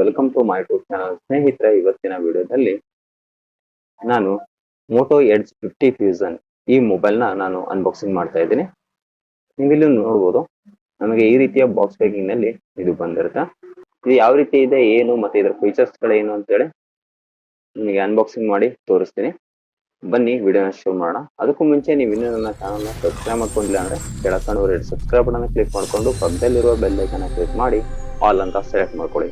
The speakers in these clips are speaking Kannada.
Welcome to my YouTube channel. ಸ್ನೇಹಿತರೆ, ಇವತ್ತಿನ ವಿಡಿಯೋದಲ್ಲಿ ನಾನು ಮೋಟೋ ಎಡ್ಜ್ 50 ಫ್ಯೂಷನ್ ಈ ಮೊಬೈಲ್ನ ನಾನು ಅನ್ಬಾಕ್ಸಿಂಗ್ ಮಾಡ್ತಾ ಇದ್ದೀನಿ. ನೀವಿಲ್ಲಿ ನೋಡ್ಬೋದು, ನಮಗೆ ಈ ರೀತಿಯ ಬಾಕ್ಸ್ ಪ್ಯಾಕಿಂಗ್ ನಲ್ಲಿ ಇದು ಬಂದಿರುತ್ತೆ. ಇದು ಯಾವ ರೀತಿ ಇದೆ, ಏನು ಮತ್ತೆ ಇದರ ಫೀಚರ್ಸ್ ಗಳೇನು ಅಂತೇಳಿ ನಿಮಗೆ ಅನ್ಬಾಕ್ಸಿಂಗ್ ಮಾಡಿ ತೋರಿಸ್ತೀನಿ. ಬನ್ನಿ ವಿಡಿಯೋನ ಶುರು ಮಾಡೋಣ. ಅದಕ್ಕೂ ಮುಂಚೆ ನೀವು ಇನ್ನೂ ನನ್ನ ಚಾನಲ್ನ ಸಬ್ಸ್ಕ್ರೈಬ್ ಮಾಡ್ಕೊಂಡಿಲ್ಲ ಅಂದ್ರೆ ಕೆಳಕಂಡು ರೆಡ್ ಸಬ್ಸ್ಕ್ರೈಬ್ ಬಟನ್ ಕ್ಲಿಕ್ ಮಾಡ್ಕೊಂಡು ಪಕ್ಕದಲ್ಲಿರುವ ಬೆಲ್ ಐಕಾನ್ ಕ್ಲಿಕ್ ಮಾಡಿ ಆಲ್ ಅಂತ ಸೆಲೆಕ್ಟ್ ಮಾಡ್ಕೊಳ್ಳಿ.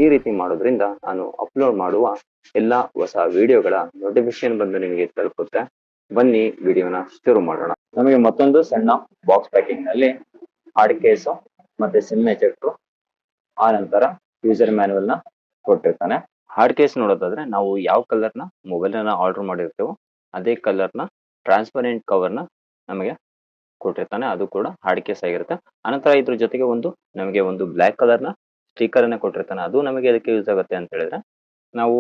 ಈ ರೀತಿ ಮಾಡೋದ್ರಿಂದ ನಾನು ಅಪ್ಲೋಡ್ ಮಾಡುವ ಎಲ್ಲಾ ಹೊಸ ವಿಡಿಯೋಗಳ ನೋಟಿಫಿಕೇಶನ್ ಬಂದು ನಿಮಗೆ ತಲುಪುತ್ತೆ. ಬನ್ನಿ ವಿಡಿಯೋನ ಶುರು ಮಾಡೋಣ. ನಮಗೆ ಮತ್ತೊಂದು ಸಣ್ಣ ಬಾಕ್ಸ್ ಪ್ಯಾಕಿಂಗ್ ನಲ್ಲಿ ಹಾರ್ಡ್ ಕೇಸು ಮತ್ತೆ ಸಿಮ್ ಎಜೆಕ್ಟ್ರು, ಆ ನಂತರ ಯೂಸರ್ ಮ್ಯಾನುವಲ್ ನ ಕೊಟ್ಟಿರ್ತಾನೆ. ಹಾರ್ಡ್ ಕೇಸ್ ನೋಡೋದಾದ್ರೆ ನಾವು ಯಾವ ಕಲರ್ನ ಮೊಬೈಲ್ ನ ಆರ್ಡರ್ ಮಾಡಿರ್ತೇವೋ ಅದೇ ಕಲರ್ನ ಟ್ರಾನ್ಸ್ಪರೆಂಟ್ ಕವರ್ನ ನಮಗೆ ಕೊಟ್ಟಿರ್ತಾನೆ. ಅದು ಕೂಡ ಹಾರ್ಡ್ ಕೇಸ್ ಆಗಿರುತ್ತೆ. ಅನಂತರ ಇದ್ರ ಜೊತೆಗೆ ನಮಗೆ ಒಂದು ಬ್ಲ್ಯಾಕ್ ಕಲರ್ನ ಸ್ಟಿಕರ್ ಅನ್ನ ಕೊಟ್ಟಿರ್ತಾನೆ. ಅದು ನಮಗೆ ಅದಕ್ಕೆ ಯೂಸ್ ಆಗುತ್ತೆ ಅಂತ ಹೇಳಿದ್ರೆ, ನಾವು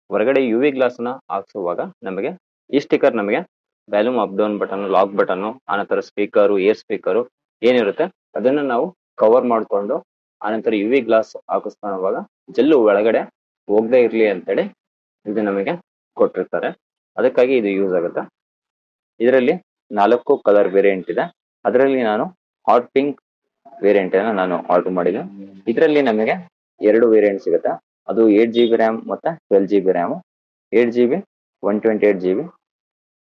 ಹೊರಗಡೆ UV ಗ್ಲಾಸ್ ನ ಹಾಕ್ಸುವಾಗ ನಮಗೆ ಈ ಸ್ಟಿಕರ್ ನಮಗೆ volume up down button, lock button, ಆನಂತರ ಸ್ಪೀಕರು, ಏರ್ ಸ್ಪೀಕರು ಏನಿರುತ್ತೆ ಅದನ್ನ ನಾವು ಕವರ್ ಮಾಡಿಕೊಂಡು ಆನಂತರ UV ಗ್ಲಾಸ್ ಹಾಕಿಸ್ಕೊಳ್ಳುವಾಗ ಜೆಲ್ಲು ಒಳಗಡೆ ಹೋಗದೆ ಇರ್ಲಿ ಅಂತೇಳಿ ಇದು ನಮಗೆ ಕೊಟ್ಟಿರ್ತಾರೆ. ಅದಕ್ಕಾಗಿ ಇದು ಯೂಸ್ ಆಗುತ್ತೆ. ಇದರಲ್ಲಿ 4 ಕಲರ್ ವೇರಿಯಂಟ್ ಇದೆ. ಅದರಲ್ಲಿ ನಾನು ಹಾಟ್ ಪಿಂಕ್ ವೇರಿಯಂಟ್ ಅನ್ನ ನಾನು ಆರ್ಡರ್ ಮಾಡಿದೆ. ಇದರಲ್ಲಿ ನಮಗೆ 2 ವೇರಿಯಂಟ್ ಸಿಗುತ್ತೆ. ಅದು 8GB ರ್ಯಾಮ್ ಮತ್ತೆ 12GB ರ್ಯಾಮ್. 8GB 128GB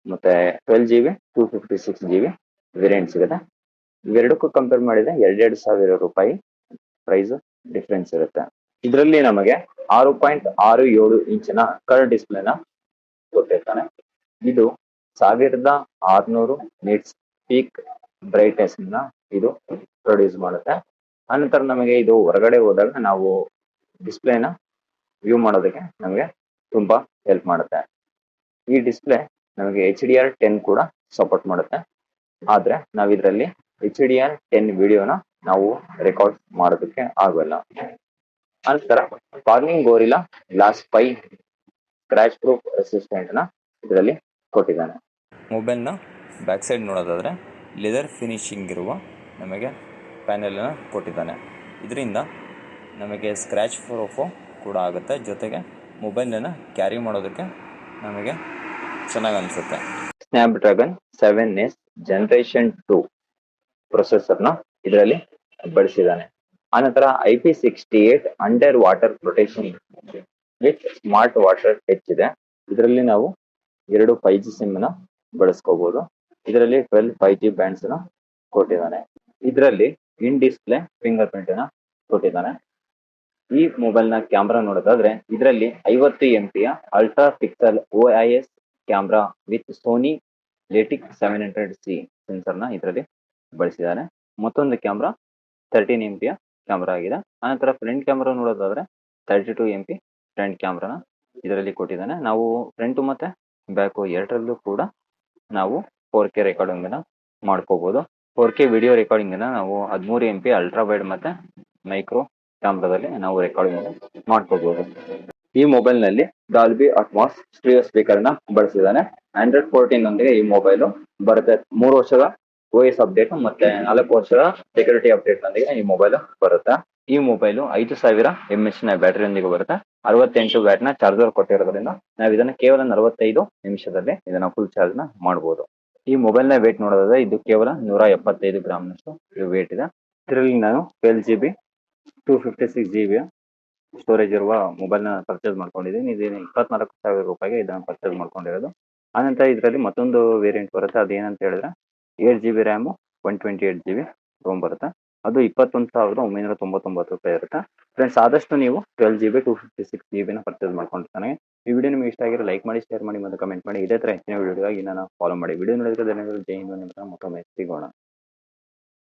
ಮತ್ತೆ 12GB 256GB ವೇರಿಯಂಟ್ ಸಿಗುತ್ತೆ. ಇವೆರಡಕ್ಕೂ ಕಂಪೇರ್ ಮಾಡಿದ್ರೆ 2,000 ರೂಪಾಯಿ ಪ್ರೈಸ್ ಡಿಫ್ರೆನ್ಸ್ ಇರುತ್ತೆ. ಇದರಲ್ಲಿ ನಮಗೆ 6.67 ಇಂಚಿನ ಕಲರ್ ಡಿಸ್ಪ್ಲೇನ ಕೊಟ್ಟಿರ್ತಾನೆ. ಇದು 1600 ನಿಟ್ಸ್ ಪೀಕ್ ಬ್ರೈಟ್ನೆಸ್ ಇದು ಪ್ರೊಡ್ಯೂಸ್ ಮಾಡುತ್ತೆ. ಆನಂತರ ನಮಗೆ ಇದು ಹೊರಗಡೆ ಹೋದಾಗ ನಾವು ಡಿಸ್ಪ್ಲೇನ ವ್ಯೂ ಮಾಡೋದಕ್ಕೆ ನಮಗೆ ತುಂಬಾ ಹೆಲ್ಪ್ ಮಾಡುತ್ತೆ. ಈ ಡಿಸ್ಪ್ಲೇ ನಮಗೆ HDR10 ಕೂಡ ಸಪೋರ್ಟ್ ಮಾಡುತ್ತೆ. ಆದ್ರೆ ನಾವು ಇದರಲ್ಲಿ HDR10 ವಿಡಿಯೋನ ನಾವು ರೆಕಾರ್ಡ್ ಮಾಡೋದಕ್ಕೆ ಆಗೋಲ್ಲ. ನಂತರ Corning gorilla glass 5 scratch proof resistant ನ ಇದರಲ್ಲಿ ಕೊಟ್ಟಿದ್ದಾನೆ. ಮೊಬೈಲ್ ನ ಬ್ಯಾಕ್ ಸೈಡ್ ನೋಡೋದಾದ್ರೆ ಲೆದರ್ ಫಿನಿಶಿಂಗ್ ಇರುವ ನಮಗೆ ಪ್ಯಾನೆಲ್ ನ ಕೊಟ್ಟಿದ್ದಾನೆ. ಇದರಿಂದ ನಮಗೆ ಸ್ಕ್ರಾಚ್ ಪ್ರೂಫ್ ಕೂಡ ಆಗುತ್ತೆ. ಜೊತೆಗೆ ಮೊಬೈಲ್ ನ ಕ್ಯಾರಿ ಮಾಡೋದಕ್ಕೆ ನಮಗೆ ಚೆನ್ನಾಗಿ ಅನಿಸುತ್ತೆ. ಸ್ನ್ಯಾಪ್ಡ್ರ್ಯಾಗನ್ 7S ಜನರೇಷನ್ 2 ಪ್ರೊಸೆಸರ್ ನ ಇದರಲ್ಲಿ ಬಳಸಿದ್ದಾನೆ. ಆನಂತರ IP68 under water protection with smart water touch ಇದೆ. ಇದರಲ್ಲಿ ನಾವು 2 5G ಸಿಮ್ ನ ಬಳಸ್ಕೋಬಹುದು. ಇದರಲ್ಲಿ 12 5G ಬ್ಯಾಂಡ್ಸ್ ನ ಕೊಟ್ಟಿದ್ದಾನೆ. ಇದರಲ್ಲಿ ಇನ್ ಡಿಸ್ಪ್ಲೇ ಫಿಂಗರ್ ಪ್ರಿಂಟ್ ನ ಕೊಟ್ಟಿದ್ದಾನೆ. ಈ ಮೊಬೈಲ್ ನ ಕ್ಯಾಮ್ರಾ ನೋಡೋದಾದ್ರೆ ಇದರಲ್ಲಿ 50 MP ultra pixel OIS camera with Sony ಲೆಟಿಕ್ 700C ಸೆನ್ಸರ್ ನ ಇದರಲ್ಲಿ ಬಳಸಿದ್ದಾನೆ. ಮತ್ತೊಂದು ಕ್ಯಾಮ್ರಾ 13 MP ಕ್ಯಾಮ್ರಾ ಆಗಿದೆ. ಆನಂತರ ಫ್ರಂಟ್ ಕ್ಯಾಮ್ರಾ ನೋಡೋದಾದ್ರೆ 32 MP ಫ್ರಂಟ್ ಕ್ಯಾಮ್ರಾನ ಇದರಲ್ಲಿ ಕೊಟ್ಟಿದ್ದಾನೆ. ನಾವು ಫ್ರಂಟ್ ಮತ್ತೆ ಬ್ಯಾಕ್ ಎರಡರಲ್ಲೂ ಕೂಡ ನಾವು 4K ರೆಕಾರ್ಡಿಂಗ್ ಅನ್ನ ಮಾಡ್ಕೋಬಹುದು. 4K ವಿಡಿಯೋ ರೆಕಾರ್ಡಿಂಗ್ ಅನ್ನ ನಾವು 13 MP ಅಲ್ಟ್ರಾ ವೈಡ್ ಮತ್ತೆ ಮೈಕ್ರೋ ಕ್ಯಾಮ್ರಾದಲ್ಲಿ ನಾವು ರೆಕಾರ್ಡಿಂಗ್ ಮಾಡ್ಕೋಬಹುದು. ಈ ಮೊಬೈಲ್ ನಲ್ಲಿ ಡಾಲ್ಬಿ ಅಟ್ಮಾಸ್ ಸ್ಟೀರಿಯೋ ಸ್ಪೀಕರ್ ನ ಬಳಸಿದ್ದಾನೆ. Android 14 ನೊಂದಿಗೆ ಈ ಮೊಬೈಲ್ ಬರುತ್ತೆ. 3 ವರ್ಷದ OS ಅಪ್ಡೇಟ್ ಮತ್ತೆ 4 ವರ್ಷದ ಸೆಕ್ಯೂರಿಟಿ ಅಪ್ಡೇಟ್ ನೊಂದಿಗೆ ಈ ಮೊಬೈಲ್ ಬರುತ್ತೆ. ಈ ಮೊಬೈಲ್ 5000 mAh ನ ಬ್ಯಾಟರಿಯೊಂದಿಗೆ ಬರುತ್ತೆ. 68 ವ್ಯಾಟ್ ನ ಚಾರ್ಜರ್ ಕೊಟ್ಟಿರೋದ್ರಿಂದ ನಾವು ಇದನ್ನ ಕೇವಲ 45 ನಿಮಿಷದಲ್ಲಿ ಇದನ್ನ ಫುಲ್ ಚಾರ್ಜ್ ನ ಮಾಡಬಹುದು. ಈ ಮೊಬೈಲ್ ನ ವೇಟ್ ನೋಡೋದಾದ್ರೆ ಇದು ಕೇವಲ 175 ಗ್ರಾಮ್ ನಷ್ಟು ವೇಟ್ ಇದೆ. ಇದರಲ್ಲಿ ನಾನು 12GB 256GB ಸ್ಟೋರೇಜ್ ಇರುವ ಮೊಬೈಲ್ ನ ಪರ್ಚೇಸ್ ಮಾಡ್ಕೊಂಡಿದ್ದೀನಿ. ಇದನ್ನ 24,000 ರೂಪಾಯಿಗೆ ಇದನ್ನ ಪರ್ಚೇಸ್ ಮಾಡ್ಕೊಂಡಿರೋದು. ಆನಂತರ ಇದರಲ್ಲಿ ಮತ್ತೊಂದು ವೇರಿಯಂಟ್ ಬರುತ್ತೆ. ಅದೇನಂತ ಹೇಳಿದ್ರೆ 8GB ರ್ಯಾಮ್ 128GB ರೋಮ್ ಬರುತ್ತೆ. ಅದು 21,999 ರೂಪಾಯಿ ಇರುತ್ತೆ. ಫ್ರೆಂಡ್ಸ್, ಆದಷ್ಟು ನೀವು 12GB 256GB ನ ಪರ್ಚೇಸ್ ಮಾಡ್ಕೊಂಡಿರ್ತಾನೆ. ಈ ವಿಡಿಯೋ ನಿಮಗೆ ಇಷ್ಟ ಆಗಿರೋ ಲೈಕ್ ಮಾಡಿ, ಶೇರ್ ಮಾಡಿ ಮತ್ತು ಕಮೆಂಟ್ ಮಾಡಿ. ಇದೇ ತರ ಹೆಚ್ಚಿನ ವಿಡಿಯೋಗಾಗಿ ನಾನು ಫಾಲೋ ಮಾಡಿ. ವಿಡಿಯೋ ನೋಡಿದ್ರೆ ಧನ್ಯವಾದಗಳು. ಜೈ ಹಿಂದ್, ಮತ್ತೊಮ್ಮೆ ಸಿಗೋಣ.